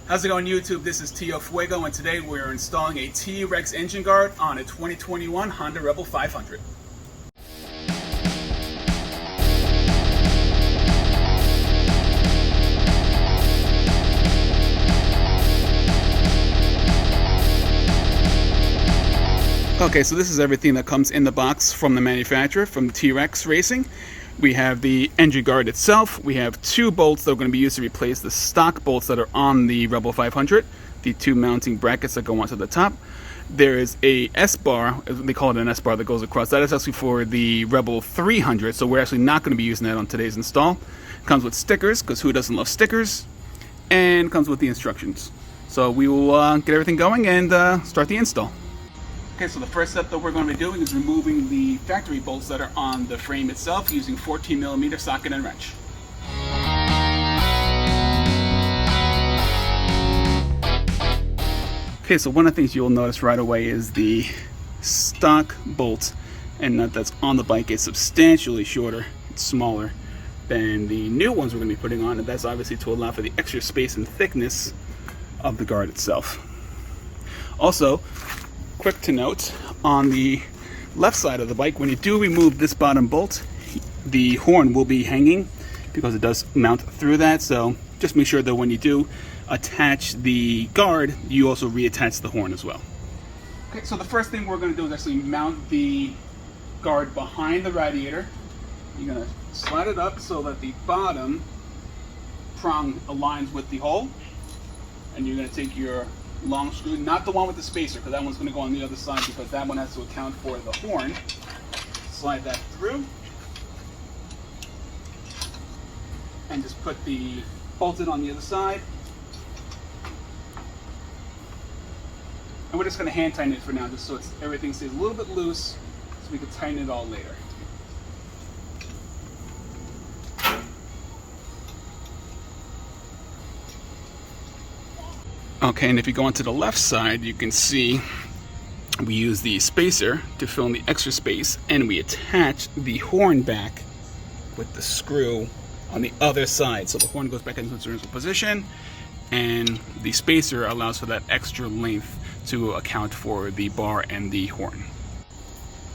How's it going, YouTube? This is Tio Fuego, and today we're installing a T-Rex engine guard on a 2021 Honda Rebel 500. Okay, so this is everything that comes in the box from the manufacturer, from T-Rex Racing. We have the engine guard itself. We have two bolts that are going to be used to replace the stock bolts that are on the Rebel 500, the two mounting brackets that go onto the top. There is a S-bar, they call it an S-bar, that goes across. That is actually for the Rebel 300, so we're actually not going to be using that on today's install. Comes with stickers, because who doesn't love stickers? And comes with the instructions. So we will get everything going and start the install. Okay, so the first step that we're going to be doing is removing the factory bolts that are on the frame itself using 14mm socket and wrench. Okay, so one of the things you'll notice right away is the stock bolt and nut that's on the bike is substantially shorter, it's smaller than the new ones we're going to be putting on, and that's obviously to allow for the extra space and thickness of the guard itself. Also, quick to note, on the left side of the bike, when you do remove this bottom bolt, the horn will be hanging because it does mount through that, so just make sure that when you do attach the guard, you also reattach the horn as well. Okay, so the first thing we're going to do is actually mount the guard behind the radiator. You're going to slide it up so that the bottom prong aligns with the hole, and you're going to take your long screw, not the one with the spacer, because that one's going to go on the other side because that one has to account for the horn. Slide that through and just put the bolt in on the other side, and we're just going to hand tighten it for now, just so everything stays a little bit loose so we can tighten it all later. Okay, and if you go onto the left side, you can see we use the spacer to fill in the extra space, and we attach the horn back with the screw on the other side. So the horn goes back into its original position, and the spacer allows for that extra length to account for the bar and the horn.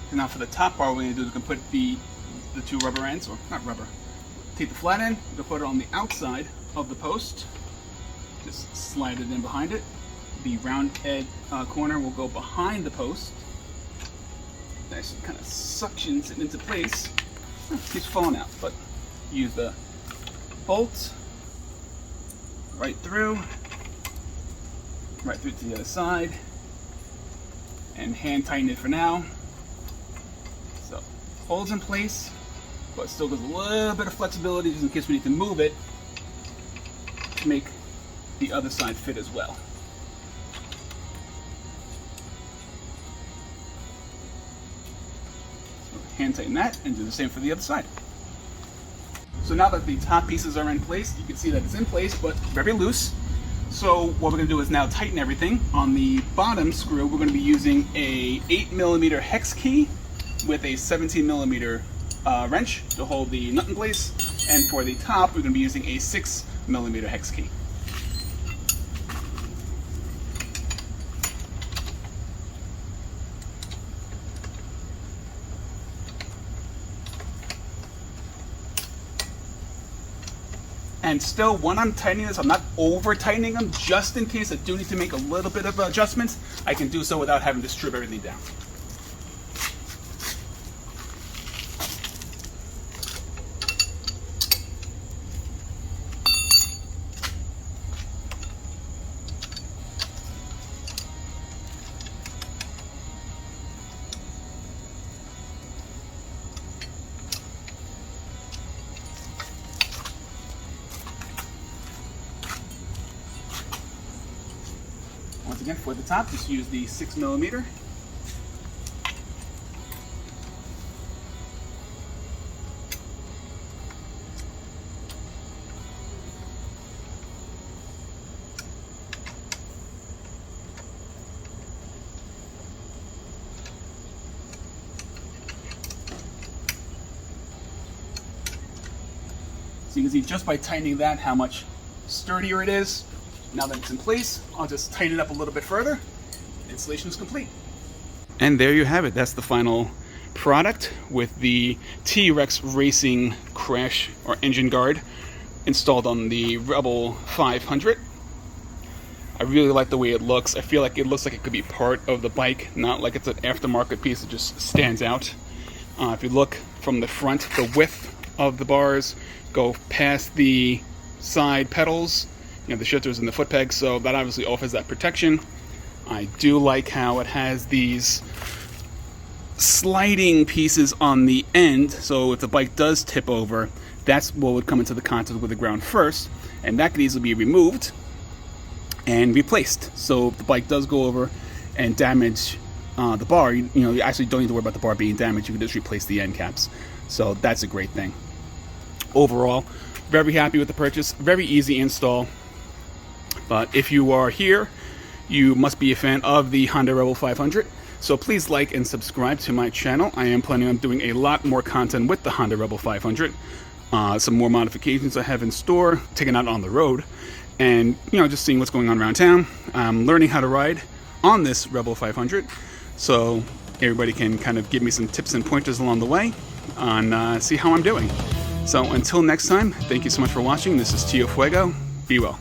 And now for the top bar, what we're going to do is we can put the two rubber ends, or not rubber, take the flat end, we'll put it on the outside of the post. Just slide it in behind it. The round edge corner will go behind the post. It actually kind of suctions it into place. It keeps falling out, but use the bolt right through to the other side, and hand tighten it for now. So holds in place, but still gives a little bit of flexibility just in case we need to move it to make the other side fit as well. So hand tighten that and do the same for the other side. So now that the top pieces are in place, you can see that it's in place but very loose. So what we're going to do is now tighten everything. On the bottom screw, we're going to be using a 8mm hex key with a 17mm wrench to hold the nut in place, and for the top we're going to be using a 6mm hex key. And still, when I'm tightening this, I'm not over tightening them, just in case I do need to make a little bit of adjustments. I can do so without having to strip everything down. Once again, for the top, just use the 6mm. So you can see just by tightening that how much sturdier it is. Now that it's in place, I'll just tighten it up a little bit further. Installation is complete. And there you have it. That's the final product with the T-Rex Racing crash or engine guard installed on the Rebel 500. I really like the way it looks. I feel like it looks like it could be part of the bike, not like it's an aftermarket piece that just stands out. If you look from the front, the width of the bars go past the side pedals, you know, the shifters and the foot pegs, so that obviously offers that protection. I do like how it has these sliding pieces on the end, so if the bike does tip over, that's what would come into the contact with the ground first, and that could easily be removed and replaced. So if the bike does go over and damage the bar, you actually don't need to worry about the bar being damaged. You can just replace the end caps. So that's a great thing. Overall, very happy with the purchase. Very easy install. But if you are here, you must be a fan of the Honda Rebel 500. So please like and subscribe to my channel. I am planning on doing a lot more content with the Honda Rebel 500. Some more modifications I have in store, taking out on the road, and just seeing what's going on around town. I'm learning how to ride on this Rebel 500, so everybody can kind of give me some tips and pointers along the way on see how I'm doing. So until next time, thank you so much for watching. This is Tio Fuego. Be well.